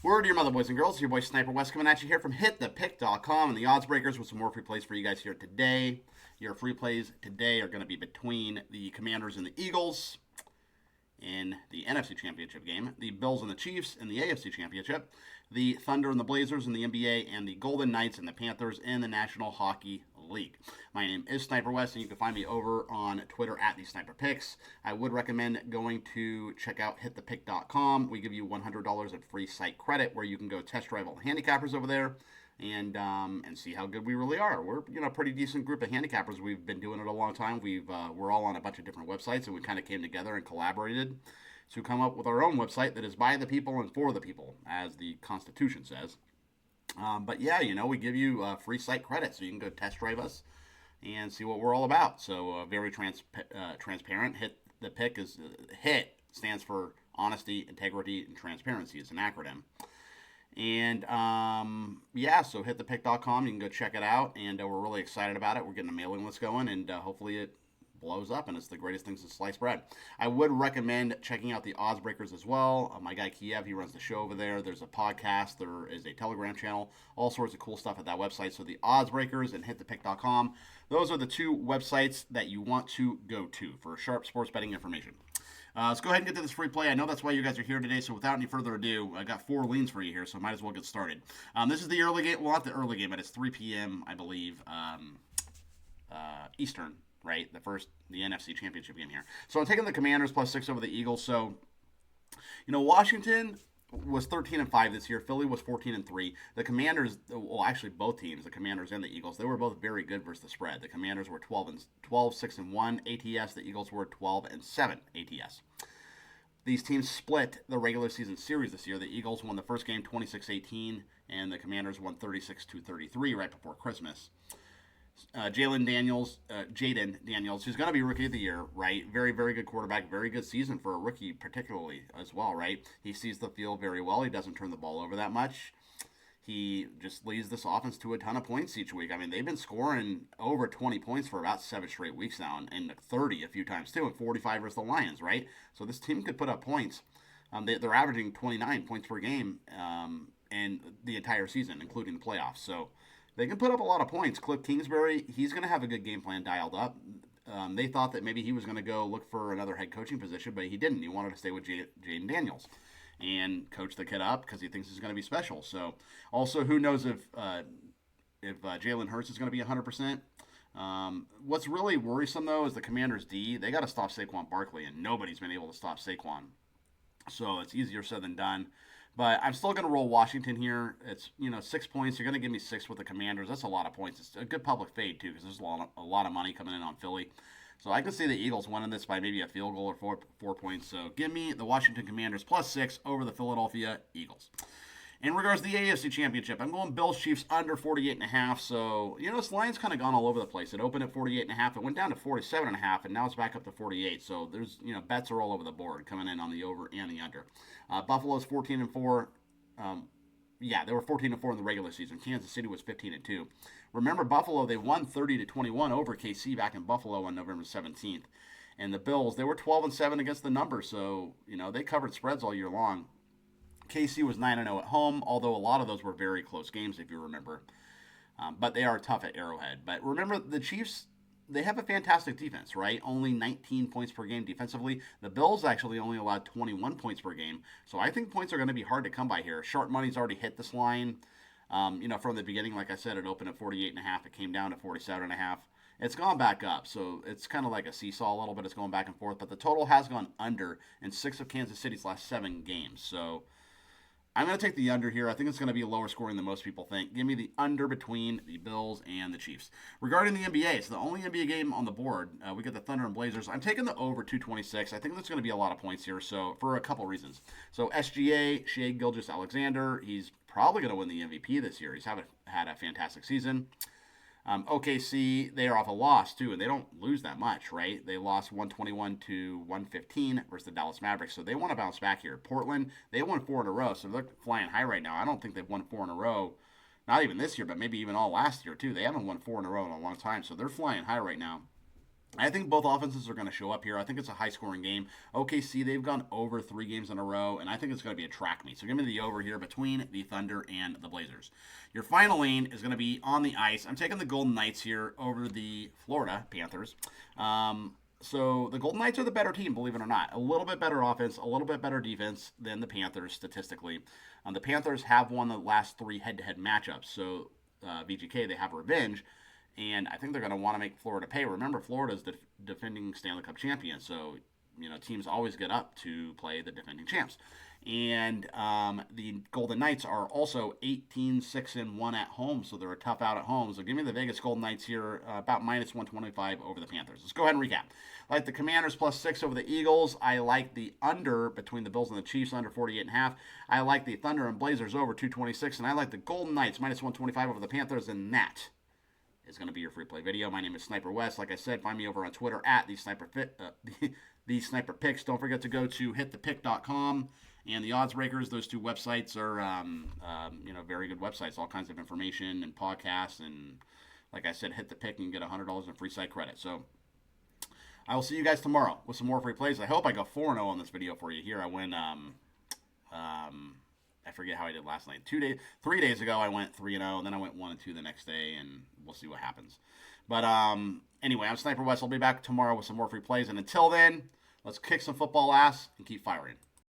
Word to your mother, boys and girls. It's your boy Sniper Wes coming at you here from hitthepick.com and the odds breakers with some more free plays for you guys here today. Your free plays today are going to be between the Commanders and the Eagles in the NFC Championship game, the Bills and the Chiefs in the AFC Championship, the Thunder and the Blazers in the NBA, and the Golden Knights and the Panthers in the National Hockey League. My name is Sniper West, and you can find me over on Twitter at the Sniper Picks. I would recommend going to check out hitthepick.com. We give you $100 of free site credit where you can go test drive all the handicappers over there and see how good we really are. We're a pretty decent group of handicappers. We've been doing it a long time. We're all on a bunch of different websites, and we kind of came together and collaborated to come up with our own website that is by the people and for the people, as the Constitution says. But yeah, we give you free site credit, so you can go test drive us and see what we're all about. So very transparent. Hit the pick is HIT stands for honesty, integrity, and transparency. It's an acronym. And so hitthepick.com. You can go check it out, and we're really excited about it. We're getting a mailing list going, and hopefully it blows up, and it's the greatest thing since sliced bread. I would recommend checking out the odds breakers as well. My guy Kiev, he runs the show over there. There's a podcast, there is a Telegram channel, all sorts of cool stuff at that website. So the odds breakers and hitthepick.com, those are the two websites that you want to go to for sharp sports betting information. Let's go ahead and get to this free play. I know that's why you guys are here today, so without any further ado, I got 4 leans for you here, so might as well get started. This is the early game. Well, not the early game, but it's 3 p.m., I believe, Eastern, right? The NFC Championship game here. So I'm taking the Commanders +6 over the Eagles. So, Washington was 13-5 this year. Philly was 14-3. The Commanders, well, actually both teams, the Commanders and the Eagles, they were both very good versus the spread. The Commanders were 6-1 ATS. The Eagles were 12-7 ATS. These teams split the regular season series this year. The Eagles won the first game 26-18, and the Commanders won 36-33 right before Christmas. Jaden Daniels, who's going to be Rookie of the Year, right? Very, very good quarterback. Very good season for a rookie, particularly as well, right? He sees the field very well. He doesn't turn the ball over that much. He just leads this offense to a ton of points each week. I mean, they've been scoring over 20 points for about 7 straight weeks now, and 30 a few times too, and 45 versus the Lions, right? So this team could put up points. They're averaging 29 points per game and the entire season, including the playoffs. So they can put up a lot of points. Cliff Kingsbury, he's going to have a good game plan dialed up. They thought that maybe he was going to go look for another head coaching position, but he didn't. He wanted to stay with Jaden Daniels and coach the kid up because he thinks he's going to be special. So, also, who knows if Jalen Hurts is going to be 100%. What's really worrisome, though, is the Commanders' D. They got to stop Saquon Barkley, and nobody's been able to stop Saquon. So it's easier said than done. But I'm still going to roll Washington here. It's 6 points. You're going to give me 6 with the Commanders. That's a lot of points. It's a good public fade too, because there's a lot of money coming in on Philly. So I can see the Eagles winning this by maybe a field goal or 4 points. So give me the Washington Commanders +6 over the Philadelphia Eagles. In regards to the AFC Championship, I'm going Bills Chiefs under 48.5. So, this line's kind of gone all over the place. It opened at 48.5. It went down to 47.5, and now it's back up to 48. So there's, bets are all over the board coming in on the over and the under. Buffalo's 14-4. They were 14-4 in the regular season. Kansas City was 15-2. Remember, Buffalo, they won 30-21 over KC back in Buffalo on November 17th. And the Bills, they were 12-7 against the number. So, they covered spreads all year long. KC was 9-0 at home, although a lot of those were very close games, if you remember. But they are tough at Arrowhead. But remember, the Chiefs, they have a fantastic defense, right? Only 19 points per game defensively. The Bills actually only allowed 21 points per game. So I think points are going to be hard to come by here. Sharp money's already hit this line. From the beginning, like I said, it opened at 48.5. It came down to 47.5. It's gone back up, so it's kind of like a seesaw a little bit. It's going back and forth. But the total has gone under in 6 of Kansas City's last 7 games. So I'm going to take the under here. I think it's going to be lower scoring than most people think. Give me the under between the Bills and the Chiefs. Regarding the NBA, it's the only NBA game on the board. We get the Thunder and Blazers. I'm taking the over 226. I think there's going to be a lot of points here, so for a couple reasons. So SGA, Shai Gilgeous-Alexander, he's probably going to win the MVP this year. He's had a fantastic season. OKC, they are off a loss, too, and they don't lose that much, right? They lost 121-115 versus the Dallas Mavericks, so they want to bounce back here. Portland, they won 4 in a row, so they're flying high right now. I don't think they've won 4 in a row, not even this year, but maybe even all last year, too. They haven't won 4 in a row in a long time, so they're flying high right now. I think both offenses are going to show up here. I think it's a high-scoring game. OKC, they've gone over 3 games in a row, and I think it's going to be a track meet. So give me the over here between the Thunder and the Blazers. Your final lean is going to be on the ice. I'm taking the Golden Knights here over the Florida Panthers. So the Golden Knights are the better team, believe it or not. A little bit better offense, a little bit better defense than the Panthers statistically. The Panthers have won the last 3 head-to-head matchups. So VGK, they have revenge. And I think they're going to want to make Florida pay. Remember, Florida's the defending Stanley Cup champion, so teams always get up to play the defending champs. And the Golden Knights are also 18-6-1 at home, so they're a tough out at home. So give me the Vegas Golden Knights here, about minus 125 over the Panthers. Let's go ahead and recap. I like the Commanders plus 6 over the Eagles. I like the under between the Bills and the Chiefs, under 48.5. I like the Thunder and Blazers over 226, and I like the Golden Knights minus 125 over the Panthers, and that is going to be your free play video. My name is Sniper Wes. Like I said, find me over on Twitter at the Sniper Picks. Don't forget to go to hitthepick.com and the Odds Breakers. Those 2 websites are very good websites. All kinds of information and podcasts, and like I said, hit the pick and get $100 in free site credit. So I will see you guys tomorrow with some more free plays. I hope I go 4-0 on this video for you here. I went I forget how I did last night. 3 days ago, I went 3-0, and then I went 1-2 the next day, and we'll see what happens. But anyway, I'm Sniper West. I'll be back tomorrow with some more free plays, and until then, let's kick some football ass and keep firing.